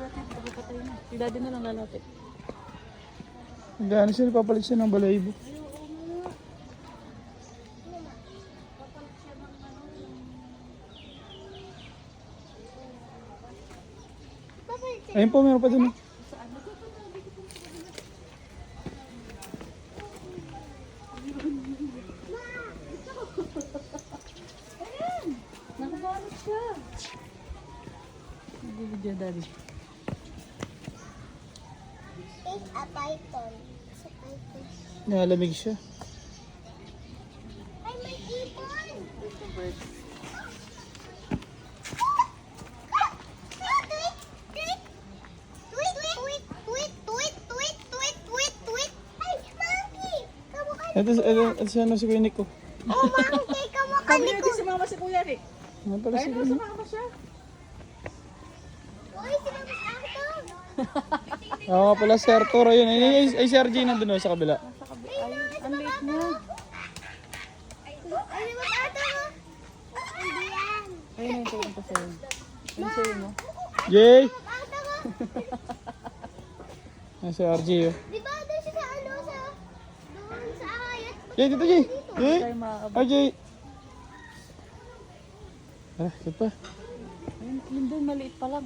lalapit. Pagkatay na. Si daddy na lang lalapit. Hindi, ano siya, papalit siya ng balahibo. Ayun po, meron pa dun. Nakabalot siya. Nag-video daddy. It's a python. It's a python. Nalamig siya. Ay, may ibon! Ito bird. Ito siya na si Kuya Nick ko. Oh, monkey, kamukha Kami ni natin si mama si kuya Rick. Ano pala si Ayun Kuya na, Nick? sumama siya. Uy, si Mama Arthur! Oo pala si Arturo yun. Ay si RJ nandun sa kabila. Nasa kabi. Ayun, ang late niya. Ay, si Mama Arthur! Hindi yan! Ayun na yung tingin ko sa'yo. Yung sa'yo mo. Jay! Arthur! Ay si RJ oh. Di ba doon siya sa ano sa... Doon sa ayat? Jay, dito Jay! Jay! Tayo makakabot. Ay Jay! Ah, ito pa. Ayun, yun doon, maliit pa lang.